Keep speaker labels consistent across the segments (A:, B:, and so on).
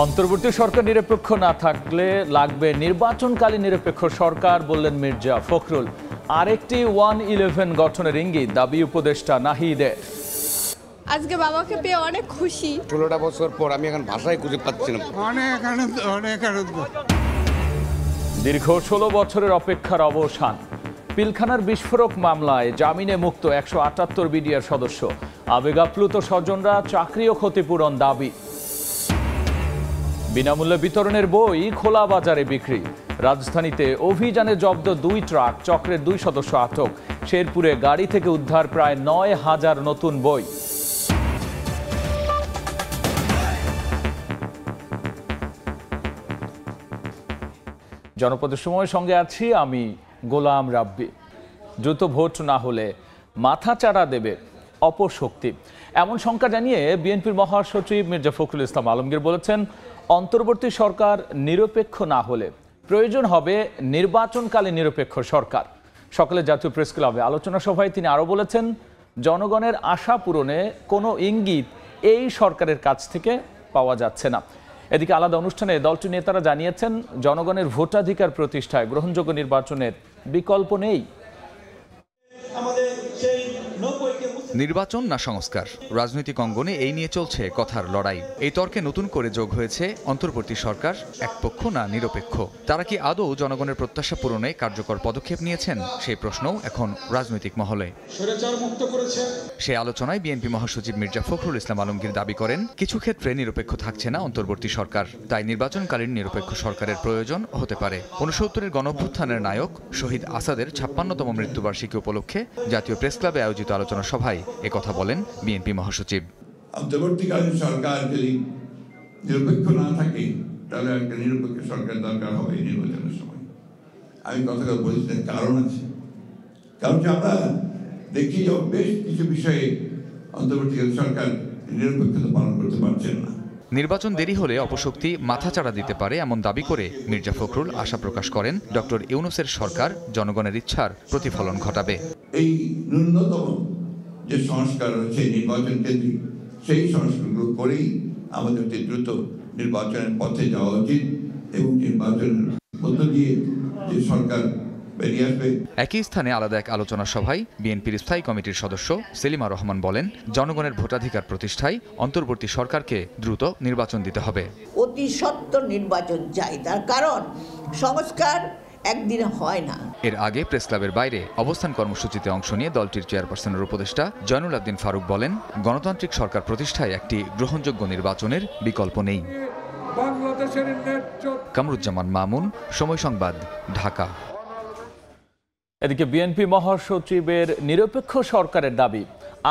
A: অন্তর্বর্তী সরকার নিরপেক্ষ না থাকলে লাগবে নির্বাচনকালীন নিরপেক্ষ সরকার, বললেন মির্জা ফখরুল। আরেকটি 1-11 গঠনের ইঙ্গিত দাবি উপদেষ্টা নাহিদের।
B: আজকে বাবাকে পেয়ে অনেক খুশি।
C: 16টা বছর পর আমি এখন ভাষায় খুঁজে পাচ্ছি না।
D: অনেক আনন্দ।
A: দীর্ঘ 16 বছরের অপেক্ষার অবসান। পিলখানার বিস্ফোরক মামলায় জামিনে মুক্ত 178 বিডিআর সদস্য। আবেগাপ্লুত স্বজনরা চাকরি ও ক্ষতিপূরণ দাবি। বিনামূল্যে বিতরণের বই খোলা বাজারে বিক্রি। রাজধানীতে অভিযানে জব্দ 2 ট্রাক, চক্রের 2 সদস্য আটক। শেরপুরে গাড়ি থেকে উদ্ধার প্রায় 9,000 নতুন বই। জনপদের সময় সঙ্গে আছি আমি গোলাম রাব্বি। দ্রুত ভোট না হলে মাথা চাড়া দেবে অপশক্তি, এমন শঙ্কা জানিয়ে বিএনপির মহাসচিব মির্জা ফখরুল ইসলাম আলমগীর বলেছেন, অন্তর্বর্তী সরকার নিরপেক্ষ না হলে প্রয়োজন হবে নির্বাচনকালীন নিরপেক্ষ সরকার। সকালে জাতীয় প্রেস ক্লাবে আলোচনা সভায় তিনি আরও বলেছেন, জনগণের আশা পূরণে কোনো ইঙ্গিত এই সরকারের কাছ থেকে পাওয়া যাচ্ছে না। এদিকে আলাদা অনুষ্ঠানে দলটির নেতারা জানিয়েছেন, জনগণের ভোটাধিকার প্রতিষ্ঠায় গ্রহণযোগ্য নির্বাচনের বিকল্প নেই।
E: নির্বাচন না সংস্কার, রাজনৈতিক অঙ্গনে এই নিয়ে চলছে কথার লড়াই। এই তর্কে নতুন করে যোগ হয়েছে অন্তর্বর্তী সরকার একপক্ষ না নিরপেক্ষ। তারা কি আদৌ জনগণের প্রত্যাশা পূরণে কার্যকর পদক্ষেপ নিয়েছেন, সেই প্রশ্নও এখন রাজনৈতিক মহলে। সে আলোচনায় বিএনপি মহাসচিব মির্জা ফখরুল ইসলাম আলমগীর দাবি করেন, কিছু ক্ষেত্রে নিরপেক্ষ থাকছে না অন্তর্বর্তী সরকার, তাই নির্বাচনকালীন নিরপেক্ষ সরকারের প্রয়োজন হতে পারে। 69-এর গণঅভ্যুত্থানের নায়ক শহীদ আসাদের 56তম মৃত্যুবার্ষিকী উপলক্ষে জাতীয় প্রেস ক্লাবে আয়োজিত আলোচনা সভায় একথা বলেন বিএনপি মহাসচিব।
F: অন্তর্বর্তীকালীন সরকার যদি নিরপেক্ষ না থাকে, তাহলে একটা নিরপেক্ষ সরকার দরকার হবে নির্বাচনের সময়। আমি কথাটা বলছি, কারণ আছে। কারণ আমরা দেখি যে বেশ কিছু বিষয়ে অন্তর্বর্তীকালীন সরকার নিরপেক্ষতা পালন করতে পারছেন না।
E: নির্বাচন দেরি হলে অপশক্তি মাথাচাড়া দিতে পারে, এমন দাবি করে মির্জা ফখরুল আশা প্রকাশ করেন, ডক্টর ইউনূসের সরকার জনগণের ইচ্ছার প্রতিফলন ঘটাবে।
F: এই ন্যূনতম যে সংস্কার হচ্ছে নির্বাচন কেন্দ্রিক, সেই সংস্কারগুলো করেই আমাদেরকে দ্রুত নির্বাচনের পথে যাওয়া উচিত এবং নির্বাচনের মধ্য দিয়ে যে সরকার বেরিয়ে আসবে।
E: একই স্থানে আলাদা এক আলোচনা সভায় বিএনপির স্থায়ী কমিটির সদস্য সেলিমা রহমান বলেন, জনগণের ভোটাধিকার প্রতিষ্ঠায় অন্তর্বর্তী সরকারকে দ্রুত নির্বাচন দিতে হবে।
G: অতি সত্বর নির্বাচন চাই, তার কারণ সংস্কার একদিনে হয় না।
E: এর আগে প্রেস ক্লাবের বাইরে অবস্থান কর্মসূচিতে অংশ নিয়ে দলটির চেয়ারপারসনের উপদেষ্টা জয়নুল আবদিন ফারুক বলেন, গণতান্ত্রিক সরকার প্রতিষ্ঠায় একটি গ্রহণযোগ্য নির্বাচনের বিকল্প নেই। কামরুজ্জামান মামুন, সময় সংবাদ, ঢাকা।
A: এদিকে বিএনপি মহাসচিবের নিরপেক্ষ সরকারের দাবি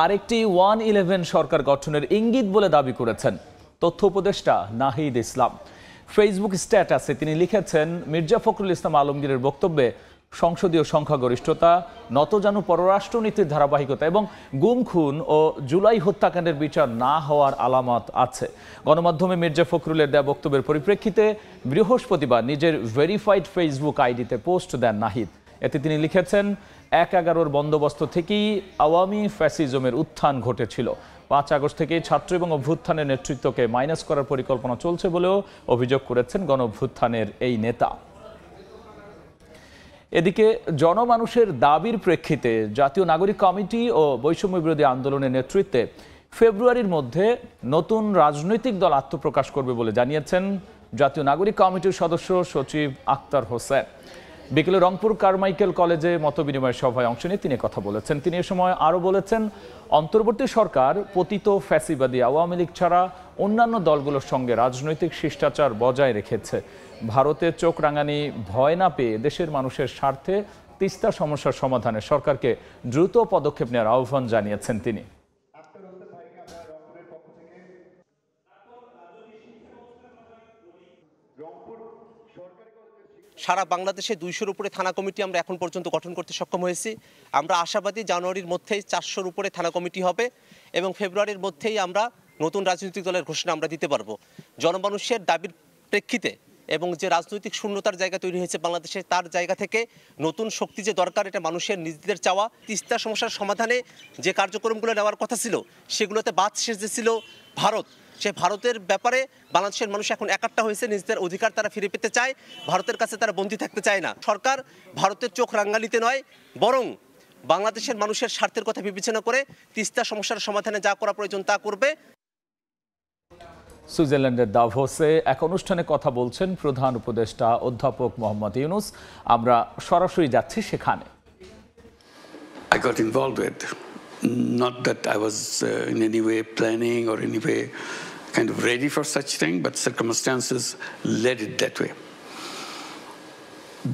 A: আরেকটি 1-11 সরকার গঠনের ইঙ্গিত বলে দাবি করেছেন তথ্য উপদেষ্টা নাহিদ ইসলাম। ফেসবুক স্ট্যাটাসে তিনি লিখেছেন, মির্জা ফখরুল ইসলাম আলমগীরের বক্তব্যে সংসদীয় সংখ্যাগরিষ্ঠতা, নতজানু পররাষ্ট্রনীতির ধারাবাহিকতা এবং গুম খুন ও জুলাই হত্যাকাণ্ডের বিচার না হওয়ার আলামত আছে। গণমাধ্যমে মির্জা ফখরুলের দেয়া বক্তব্যের পরিপ্রেক্ষিতে বৃহস্পতিবার নিজের ভেরিফাইড ফেসবুক আইডিতে পোস্ট দেন নাহিদ। এতে তিনি লিখেছেন, 1/11 বন্দোবস্ত থেকেই আওয়ামী ফ্যাসিজমের উত্থান ঘটেছিল। 5 আগস্ট থেকে ছাত্র এবং অভ্যুত্থানের নেতৃত্বকে মাইনাস করার পরিকল্পনা চলছে বলেও অভিযোগ করেছেন গণ অভ্যুত্থানের এই নেতা। এদিকে জনমানুষের দাবির প্রেক্ষিতে জাতীয় নাগরিক কমিটি ও বৈষম্য বিরোধী আন্দোলনের নেতৃত্বে ফেব্রুয়ারির মধ্যে নতুন রাজনৈতিক দল আত্মপ্রকাশ করবে বলে জানিয়েছেন জাতীয় নাগরিক কমিটির সদস্য সচিব আক্তার হোসেন। বিকেলে রংপুর কারমাইকেল কলেজে মতবিনিময় সভায় অংশ নিয়ে তিনি কথা বলেছেন। তিনি এ সময় আরও বলেছেন, অন্তর্বর্তী সরকার পতিত ফ্যাসিবাদী আওয়ামী লীগ ছাড়া অন্যান্য দলগুলোর সঙ্গে রাজনৈতিক শিষ্টাচার বজায় রেখেছে। ভারতের চোখ রাঙানি ভয় না পেয়ে দেশের মানুষের স্বার্থে তিস্তা সমস্যার সমাধানে সরকারকে দ্রুত পদক্ষেপ নেওয়ার আহ্বান জানিয়েছেন তিনি।
H: সারা বাংলাদেশে 200-র উপরে থানা কমিটি আমরা এখন পর্যন্ত গঠন করতে সক্ষম হয়েছি। আমরা আশাবাদী জানুয়ারির মধ্যেই 400-র উপরে থানা কমিটি হবে এবং ফেব্রুয়ারির মধ্যেই আমরা নতুন রাজনৈতিক দলের ঘোষণা আমরা দিতে পারবো। জনমানুষের দাবির প্রেক্ষিতে এবং যে রাজনৈতিক শূন্যতার জায়গা তৈরি হয়েছে বাংলাদেশে, তার জায়গা থেকে নতুন শক্তি যে দরকার, এটা মানুষের নিজেদের চাওয়া। তিস্তা সমস্যার সমাধানে যে কার্যক্রমগুলো নেওয়ার কথা ছিল, সেগুলোতে বাদ সেজেছিল ভারত। সে ভারতের ব্যাপারে বাংলাদেশের মানুষ এখন একাট্টা হয়েছে, নিজেদের অধিকার তারা ফিরে পেতে চায়, ভারতের কাছে তারা বন্দী থাকতে চায় না। সরকার ভারতের চোখ রাঙ্গালিতে নয়, বরং বাংলাদেশের মানুষের স্বার্থের কথা বিবেচনা করে তিস্তা সমস্যার সমাধানে যা করা প্রয়োজন তা করবে।
A: সুইজারল্যান্ডের দাভোসে এক অনুষ্ঠানে কথা বলছেন প্রধান উপদেষ্টা অধ্যাপক মোহাম্মদ ইউনূস। আমরা সরাসরি যাচ্ছি সেখানে।
I: I got involved with. Not that I was in any way planning or any way kind of ready for such thing, but circumstances led it that way.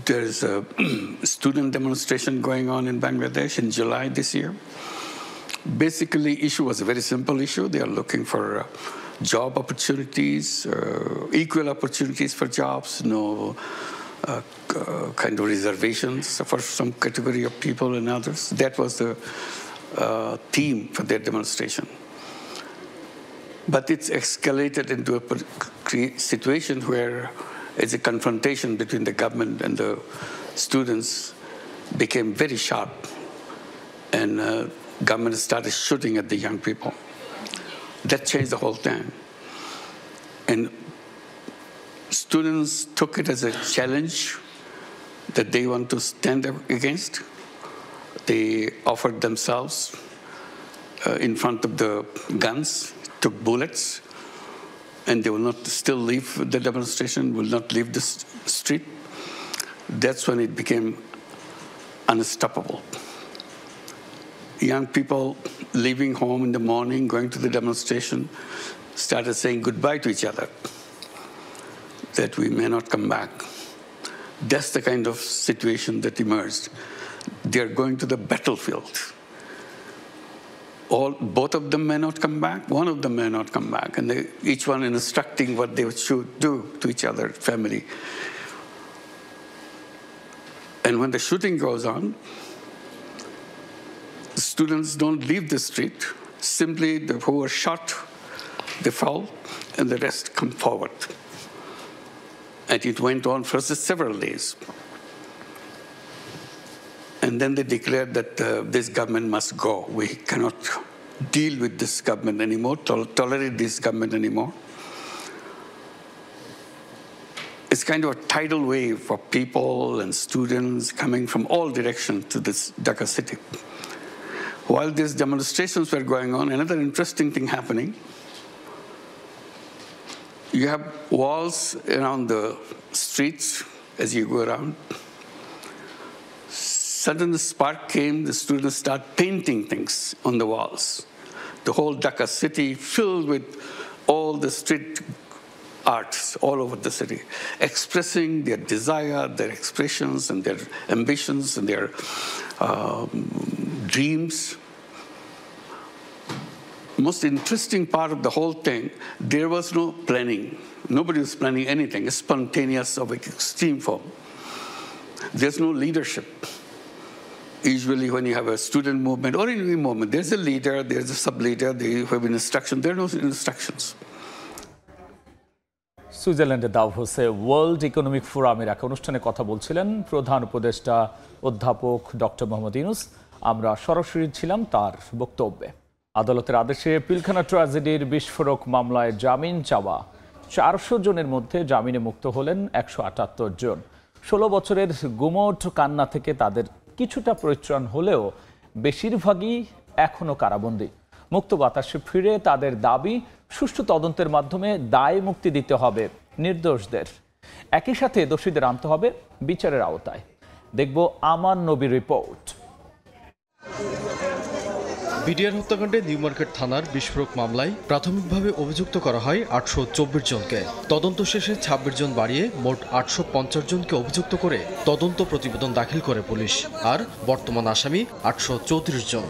I: There's a student demonstration going on in Bangladesh in July this year. Basically, issue was a very simple issue. They are looking for job opportunities, equal opportunities for jobs, no kind of reservations for some category of people and others. That was the theme for their demonstration. But it's escalated into a situation where it's a confrontation between the government and the students became very sharp, and government started shooting at the young people. That changed the whole thing. And students took it as a challenge that they want to stand up against. They offered themselves in front of the guns, took bullets, and they will not still leave the demonstration, will not leave the street. That's when it became unstoppable. Young people leaving home in the morning, going to the demonstration, started saying goodbye to each other, that we may not come back. That's the kind of situation that emerged. They are going to the battlefield. Both of them may not come back, one of them may not come back, and each one instructing what they should do to each other, family. And when the shooting goes on, students don't leave the street. Simply, who were shot, they fall, and the rest come forward. And it went on for several days. And then they declared that this government must go. We cannot deal with this government anymore, tolerate this government anymore. It's kind of a tidal wave of people and students coming from all directions to this Dhaka city. While these demonstrations were going on, another interesting thing happening. You have walls around the streets as you go around. Sudden spark came, the students start painting things on the walls. The whole Dhaka city filled with all the street arts all over the city, expressing their desire, their expressions and their ambitions and their dreams. Most interesting part of the whole thing, there was no planning. Nobody was planning anything. It's spontaneous of extreme form. There's no leadership. Usually when you have a student movement or any movement, there's a leader, there's a sub-leader, they have instruction. There are no instructions.
A: সুইজারল্যান্ডের দাভোসে world economic ফোরামের এক অনুষ্ঠানে কথা বলছিলেন প্রধান উপদেষ্টা অধ্যাপক doctor Mohammad Yunus. আমরা সরাসরি ছিলাম তার বক্তব্যে। আদালতের আদেশে পিলখানা ট্র্যাজেডির বিস্ফোরক মামলায় জামিন চাওয়া 400 জনের মধ্যে জামিনে মুক্ত হলেন 178 জন। 16 বছরের গুমোট কান্না থেকে তাদের কিছুটা পরিত্রাণ হলেও বেশিরভাগই এখনো কারাবন্দী। মুক্ত বাতাসে ফিরে তাদের দাবি সুষ্ঠু তদন্তের মাধ্যমে দায় মুক্তি দিতে হবে নির্দোষদের, একই সাথে দোষীদের আনতে হবে বিচারের আওতায়। দেখব আমান নবীর রিপোর্ট।
J: বিডিআর হত্যাকাণ্ডে নিউ মার্কেট থানার বিস্ফোরক মামলায় প্রাথমিকভাবে অভিযুক্ত করা হয় 824 জনকে। তদন্ত শেষে 26 জন বাড়িয়ে মোট 850 জনকে অভিযুক্ত করে তদন্ত প্রতিবেদন দাখিল করে পুলিশ, আর বর্তমান আসামি 834 জন।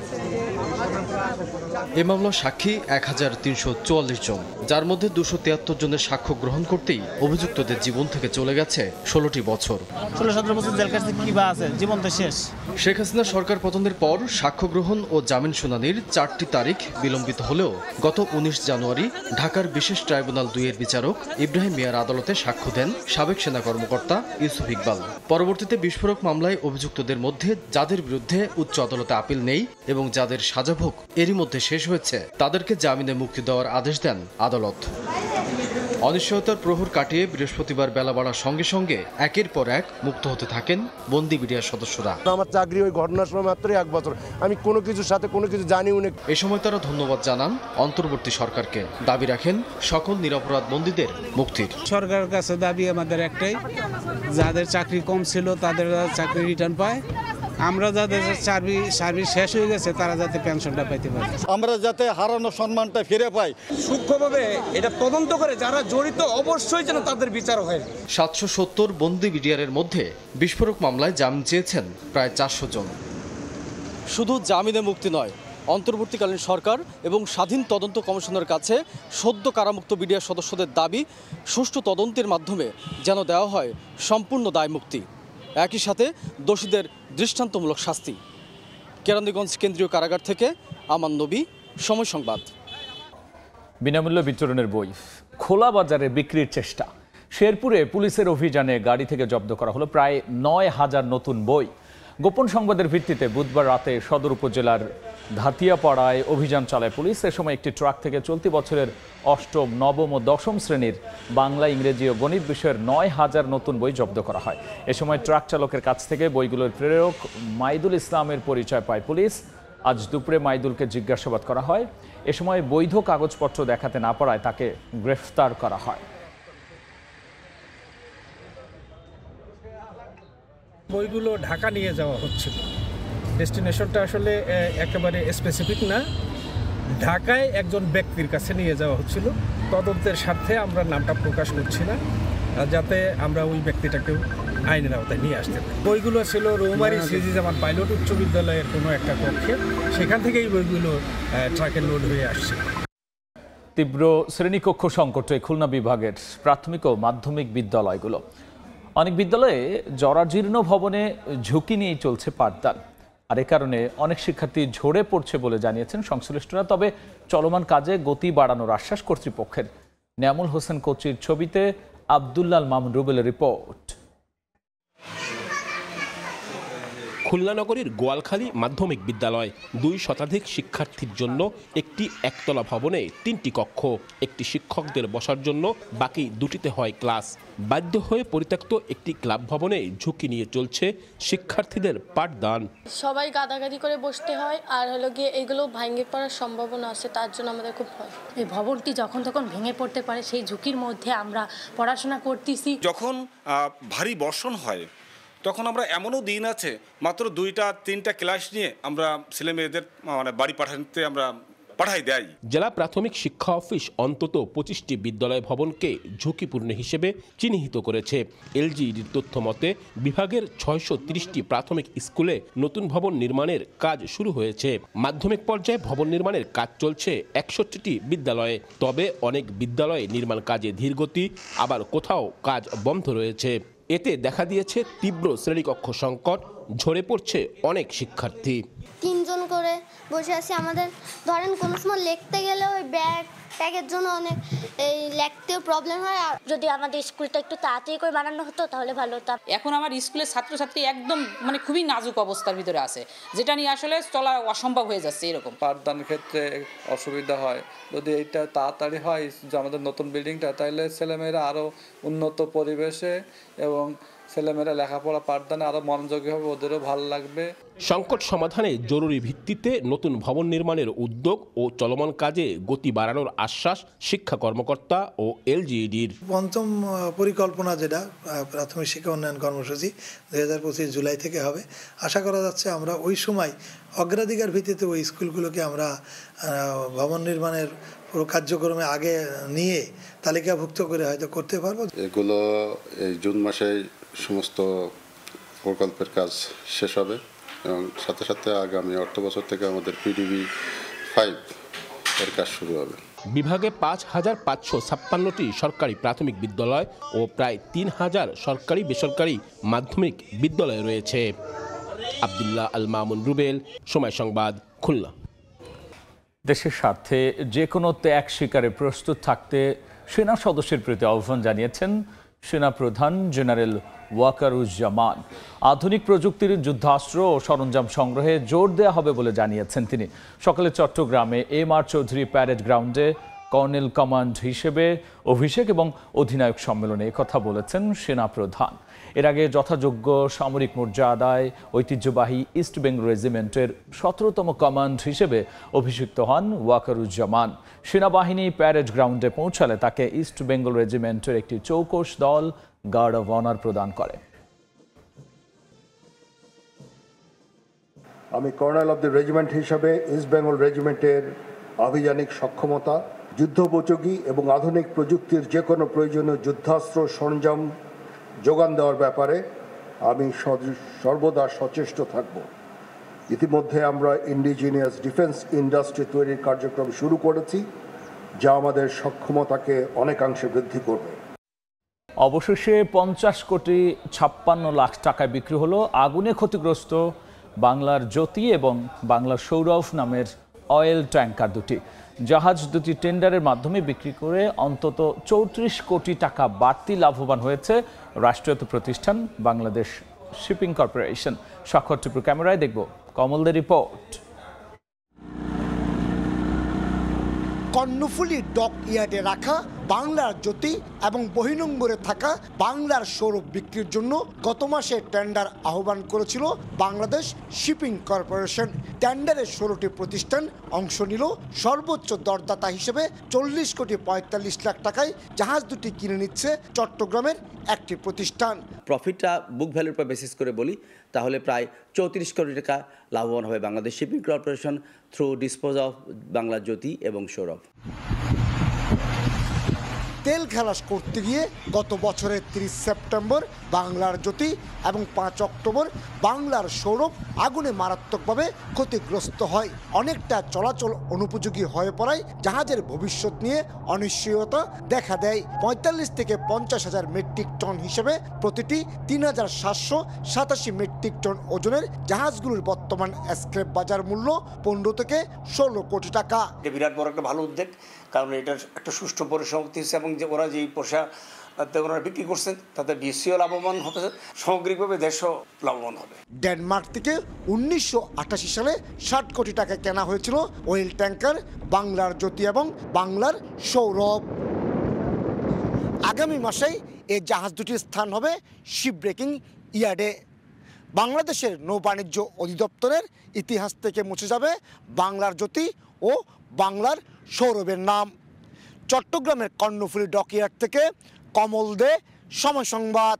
J: এ মামলার সাক্ষী 1344 জন, যার মধ্যে 273 জনের সাক্ষ্য গ্রহণ করতেই অভিযুক্তদের জীবন থেকে চলে গেছে 16টি বছর।
K: 16-17 বছর জেল কাটতে কি বা আছে, জীবন তো শেষ।
J: শেখ হাসিনা সরকার পতনের পর সাক্ষ্য গ্রহণ ও জামিন শুনানির 4টি তারিখ বিলম্বিত হলেও গত 19 জানুয়ারি ঢাকার বিশেষ ট্রাইব্যুনাল 2-এর বিচারক ইব্রাহিম মিয়ার আদালতে সাক্ষ্য দেন সাবেক সেনা কর্মকর্তা ইউসুফ ইকবাল। পরবর্তীতে বিস্ফোরক মামলায় অভিযুক্তদের মধ্যে যাদের বিরুদ্ধে উচ্চ আদালতে আপিল নেই এবং যাদের সাজাভোগ এরই মধ্যে শেষ শেষ হয়েছে তাদেরকে জামিনে মুক্তি দেওয়ার আদেশ দেন আদালত। অনিশ্চয়তার প্রহর কাটিয়ে বৃহস্পতিবার বেলা বাড়ার সঙ্গে সঙ্গে একের পর এক মুক্ত হতে থাকেন বন্দি বিডিআর সদস্যরা।
L: আমার চাকরি ওই ঘটনার সময় মাত্র 1 বছর, আমি কোনো কিছুর সাথে কোনো কিছু জানিও না।
J: এ সময় তারা ধন্যবাদ জানান অন্তর্বর্তী সরকারকে, দাবি রাখেন সকল নিরপরাধ বন্দীদের মুক্তির।
K: সরকারের কাছে দাবি আমাদের একটাই, যাদের চাকরি কম ছিল তাদের চাকরি রিটার্ন পায়, আমরা যাদের সার্ভিস শেষ হয়ে গেছে তারা যাতে পেনশনটা পাইতে পারে,
L: আমরা যাতে হারানো সম্মানটা ফিরে পাই।
K: সূক্ষ্মভাবে এটা তদন্ত করে যারা জড়িত অবশ্যই যেন তাদের বিচার হয়।
J: 770 বন্দি বিডিআরের মধ্যে বিস্ফোরক মামলায় জামিন চেয়েছেন প্রায় 400 জন। শুধু জামিনে মুক্তি নয়, অন্তর্বর্তীকালীন সরকার এবং স্বাধীন তদন্ত কমিশনের কাছে সদ্য কারামুক্ত বিডিআর সদস্যদের দাবি সুষ্ঠু তদন্তের মাধ্যমে যেন দেওয়া হয় সম্পূর্ণ দায়মুক্তি, একই সাথে দোষীদের দৃষ্টান্তমূলক শাস্তি। কেরানীগঞ্জ কেন্দ্রীয় কারাগার থেকে আমান নবী, সময় সংবাদ।
A: বিনামূল্য বিতরণের বই খোলা বাজারে বিক্রির চেষ্টা। শেরপুরে পুলিশের অভিযানে গাড়ি থেকে জব্দ করা হলো প্রায় 9,000 নতুন বই। গোপন সংবাদের ভিত্তিতে বুধবার রাতে সদর উপজেলার ধাতিয়াপাড়ায় অভিযান চালায় পুলিশ। এ সময় একটি ট্রাক থেকে চলতি বছরের 8ম, 9ম ও 10ম শ্রেণীর বাংলা, ইংরেজি ও গণিত বিষয়ের 9,000 নতুন বই জব্দ করা হয়। এ সময় ট্রাক চালকের কাছ থেকে বইগুলোর প্রেরক মাইদুল ইসলামের পরিচয় পায় পুলিশ। আজ দুপুরে মাইদুলকে জিজ্ঞাসাবাদ করা হয়। এ সময় বৈধ কাগজপত্র দেখাতে না পারায় তাকে গ্রেফতার করা হয়।
K: বইগুলো ঢাকা নিয়ে যাওয়া হচ্ছিল, ডেস্টিনেশনটা আসলে একেবারে স্পেসিফিক না, ঢাকায় একজন ব্যক্তির কাছে নিয়ে যাওয়া হচ্ছিল। তদন্তের স্বার্থে আমরা নামটা প্রকাশ করছি না, যাতে আমরা ওই ব্যক্তিটাকেও আইনের আওতায় নিয়ে আসতে পারি। বইগুলো ছিল রৌমারী সিজিজামান পাইলট উচ্চ বিদ্যালয়ের কোনো একটা কক্ষে, সেখান থেকেই বইগুলো ট্রাকে লোড হয়ে আসছে।
A: তীব্র শ্রেণীকক্ষ সংকটে খুলনা বিভাগের প্রাথমিক ও মাধ্যমিক বিদ্যালয়গুলো। অনেক বিদ্যালয়ে জরাজীর্ণ ভবনে ঝুঁকি নিয়েই চলছে পাঠদান, আর এ কারণে অনেক শিক্ষার্থী ঝরে পড়ছে বলে জানিয়েছেন সংশ্লিষ্টরা। তবে চলমান কাজে গতি বাড়ানোর আশ্বাস কর্তৃপক্ষের। নিয়ামুল হোসেন কোচির ছবিতে আব্দুল্লাহ মামুন রুবেলের রিপোর্ট।
M: খুলনা নগরীর গোয়ালখালী মাধ্যমিক বিদ্যালয় 2 শতাধিক শিক্ষার্থীর জন্য একটি একতলা ভবনে 3টি কক্ষ, একটি শিক্ষকদের বসার জন্য, বাকি 2টিতে হয় ক্লাস। বাধ্য হয়ে পরিত্যক্ত একটি ক্লাব ভবনে ঝুঁকি নিয়ে চলছে শিক্ষার্থীদের পাঠদান।
B: সবাই গাদাগাদি করে বসতে হয়, আর হলো গিয়ে এগুলো ভেঙে পড়ার সম্ভাবনা আছে, তার জন্য আমাদের খুব ভয়।
N: এই ভবনটি যখন তখন ভেঙে পড়তে পারে, সেই ঝুঁকির মধ্যে আমরা পড়াশোনা করতেছি।
O: যখন ভারী বর্ষণ হয় তখন আমরা এমনও দিন আছে মাত্র 2-3টা ক্লাস নিয়ে আমরা ছেলে মেয়েদের বাড়ি পাঠাই দেয়।
M: জেলা প্রাথমিক শিক্ষা অফিস অন্তত 25টি বিদ্যালয় ভবনকে ঝুঁকিপূর্ণ হিসেবে চিহ্নিত করেছে। এলজিইডির তথ্য মতে বিভাগের 630টি প্রাথমিক স্কুলে নতুন ভবন নির্মাণের কাজ শুরু হয়েছে। মাধ্যমিক পর্যায়ে ভবন নির্মাণের কাজ চলছে 61টি বিদ্যালয়ে। তবে অনেক বিদ্যালয়ে নির্মাণ কাজে ধীরগতি, আবার কোথাও কাজ বন্ধ রয়েছে। এতে দেখা দিয়েছে তীব্র শ্রেণীকক্ষ সংকট, ঝরে পড়ছে অনেক শিক্ষার্থী।
P: 3 জন করে বসে আছি। আমাদের ধরেন কোনো সময় লিখতে গেলে ওই ব্যাগের জন্য অনেক লিখতেও প্রবলেম হয়। আর
N: যদি আমাদের স্কুলটা একটু তাড়াতাড়ি করে বানানো হতো তাহলে ভালো হতো।
Q: এখন আমার স্কুলের ছাত্রছাত্রী একদম খুবই নাজুক অবস্থার ভিতরে আছে, যেটা নিয়ে আসলে চলা অসম্ভব হয়ে যাচ্ছে। এরকম
R: পাঠদানের ক্ষেত্রে অসুবিধা হয়। যদি এইটা তাড়াতাড়ি হয় যে আমাদের নতুন বিল্ডিংটা, তাহলে ছেলেমেয়েরা আরও উন্নত পরিবেশে এবং ছেলেমেয়েরা লেখাপড়া পাঠদানে আরও মনোযোগী হবে, ওদেরও ভালো লাগবে।
M: সংকট সমাধানে জরুরি ভিত্তিতে নতুন ভবন নির্মাণের উদ্যোগ ও চলমান কাজে গতি বাড়ানোর আশ্বাস শিক্ষা কর্মকর্তা ও এলজিইডির।
S: পঞ্চম পরিকল্পনা, যেটা প্রাথমিক শিক্ষা উন্নয়ন কর্মসূচি 2025 জুলাই থেকে হবে, আশা করা যাচ্ছে আমরা ওই সময় অগ্রাধিকার ভিত্তিতে ওই স্কুলগুলোকে আমরা ভবন নির্মাণের পুরো কার্যক্রমে আগে নিয়ে তালিকাভুক্ত করে হয়তো করতে পারবো।
T: এগুলো এই জুন মাসে সমস্ত প্রকল্পের কাজ শেষ হবে এবং সাথে সাথে আগামী অর্থ বছর থেকে আমাদের PDB 5 এর কাজ শুরু হবে।
M: বিভাগে 5,556টি সরকারি প্রাথমিক বিদ্যালয় ও প্রায় 3,000 সরকারি বেসরকারি মাধ্যমিক বিদ্যালয় রয়েছে। আব্দুল্লাহ আল মামুন রুবেল, সময় সংবাদ, খুলনা।
A: দেশের স্বার্থে যে কোনো ত্যাগ স্বীকারে প্রস্তুত থাকতে সেনা সদস্যের প্রতি আহ্বান জানিয়েছেন সেনাপ্রধান জেনারেল ওয়াকারুজ্জামান। আধুনিক প্রযুক্তির যুদ্ধাস্ত্র ও সরঞ্জাম সংগ্রহে জোর দেওয়া হবে বলে জানিয়েছেন তিনি। সকালে চট্টগ্রামে এম.আর. চৌধুরী প্যারেড গ্রাউন্ডে কর্নেল কমান্ড হিসেবে অভিষেক এবং অধিনায়ক সম্মেলনে একথা বলেছেন সেনাপ্রধান। এর আগে যথাযোগ্য সামরিক মর্যাদায় ঐতিহ্যবাহী ইস্ট বেঙ্গল রেজিমেন্টের ১৭তম কমান্ড হিসেবে অভিষিক্ত হন ওয়াকারুজ্জামান। সেনাবাহিনী প্যারেড গ্রাউন্ডে পৌঁছালে তাকে ইস্ট বেঙ্গল রেজিমেন্টের একটি চৌকস দল গার্ড অব অনার প্রদান করে।
U: আমি কর্নেল অব দ্য রেজিমেন্ট হিসাবে ইস্ট বেঙ্গল রেজিমেন্টের আভিযানিক সক্ষমতা, যুদ্ধোপযোগী এবং আধুনিক প্রযুক্তির যে কোনো প্রয়োজনীয় যুদ্ধাস্ত্র সরঞ্জাম যোগান দেওয়ার ব্যাপারে আমি সর্বদা সচেষ্ট থাকব। ইতিমধ্যে আমরা ইন্ডিজিনিয়াস ডিফেন্স ইন্ডাস্ট্রি তৈরির কার্যক্রম শুরু করেছি, যা আমাদের সক্ষমতাকে অনেকাংশে বৃদ্ধি করবে।
A: অবশেষে ৫০ কোটি ৫৬ লাখ টাকায় বিক্রি হলো আগুনে ক্ষতিগ্রস্ত বাংলার জ্যোতি এবং বাংলার সৌরভ নামের অয়েল ট্যাঙ্কার দুটি। জাহাজ দুটি টেন্ডারের মাধ্যমে বিক্রি করে অন্তত ৩৪ কোটি টাকা বাড়তি লাভবান হয়েছে রাষ্ট্রায়ত্ত প্রতিষ্ঠান বাংলাদেশ শিপিং কর্পোরেশন। স্বাক্ষর টিপুর ক্যামেরায় দেখব কমলদের রিপোর্ট।
V: কর্ণফুলী ডক ইয়ার্ডে রাখা বাংলার জ্যোতি এবং বহিনম্বরে থাকা বাংলার সৌরভ বিক্রির জন্য গত মাসে টেন্ডার আহ্বান করেছিল বাংলাদেশ শিপিং কর্পোরেশন। টেন্ডারে ১৬টি প্রতিষ্ঠান অংশ নিল। সর্বোচ্চ দরদাতা হিসেবে ৪০ কোটি ৪৫ লাখ টাকায় জাহাজ দুটি কিনে নিচ্ছে চট্টগ্রামের একটি প্রতিষ্ঠান।
W: প্রফিটটা বুক ভ্যালুর উপর বেসিস করে বলি তাহলে প্রায় ৩৪ কোটি টাকা লাভবান হবে Bangladesh shipping corporation through dispose of Bangla Jyoti এবং সৌরভ।
V: তেল খালাস করতে গিয়ে গত বছরের ৩০ সেপ্টেম্বর বাংলার জ্যোতি এবং ৫ অক্টোবর বাংলার সৌরভ আগুনে মারাত্মকভাবে ক্ষতিগ্রস্ত হয়। অনেকটা চলাচল অনুপযোগী হয়ে পড়ায় জাহাজের ভবিষ্যৎ নিয়ে অনিশ্চয়তা দেখা দেয়। ৪৫ থেকে ৫০ হাজার মেট্রিক টন হিসেবে প্রতিটি ৩,৭৮৭ মেট্রিক টন ওজনের জাহাজগুলোর বর্তমান স্ক্র্যাপ বাজার মূল্য ১৫ থেকে ১৬ কোটি টাকা।
X: বিরাট বড় একটা ভালো উদ্যোগ, কারণ এটার একটা সুষ্ঠু পরিসমাপ্তি হচ্ছে এবং যে ওরা যেই পোষা ওনারা বিক্রি করছেন তাতে বিসিও লাভবান হবে, সামগ্রিকভাবে দেশও লাভবান হবে।
V: ডেনমার্ক থেকে ১৯৮৮ সালে ৬০ কোটি টাকা কেনা হয়েছিল অয়েল ট্যাঙ্কার বাংলার জ্যোতি এবং বাংলার সৌরভ। আগামী মাসেই এই জাহাজ দুটির স্থান হবে শিপ ব্রেকিং ইয়ার্ডে। বাংলাদেশের নৌবাণিজ্য অধিদপ্তরের ইতিহাস থেকে মুছে যাবে বাংলার জ্যোতি ও বাংলার সৌরভের নাম। চট্টগ্রামের কর্ণফুলী ডকইয়ার্ড থেকে কমল দে, সময় সংবাদ।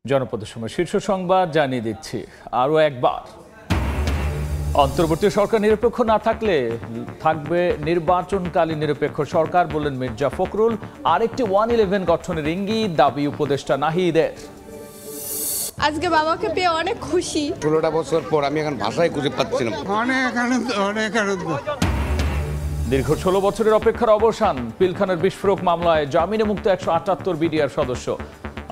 A: জনপদের সময় শীর্ষ সংবাদ জানিয়ে দিচ্ছি আরও একবার। অন্তর্বর্তী সরকার নিরপেক্ষ না থাকলে থাকবে নির্বাচনকালীন নিরপেক্ষ সরকার বললেন মির্জা ফখরুল। আরেকটি 111 গঠনের ইঙ্গিত দাবি উপদেষ্টা নাহিদের।
B: আজকে বাবাকে পেয়ে অনেক খুশি।
C: 16টা বছর পর আমি এখন ভাষায় খুঁজে পাচ্ছি না।
D: অনেক আনন্দ, অনেক আনন্দ।
A: দীর্ঘ 16 বছরের অপেক্ষার অবসান। পিলখানার বিস্ফোরক মামলায় জামিনে মুক্ত 178 বিডিআর সদস্য।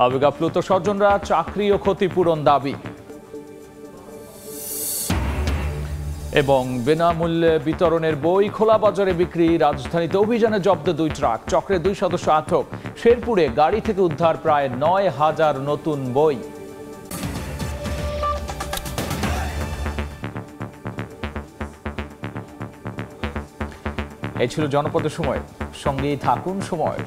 A: আবেগাপ্লুত স্বজনরা চাকরি ও ক্ষতিপূরণ দাবি। এবং বিনামূল্যে বিতরণের বই খোলা বাজারে বিক্রি। রাজধানীতে অভিযানে জব্দ 2 ট্রাক। চক্রে 2 সদস্য আটক। শেরপুরে গাড়ি থেকে উদ্ধার প্রায় 9,000 নতুন বই। এই ছিল জনপদের সময়। সঙ্গেই থাকুন সময়।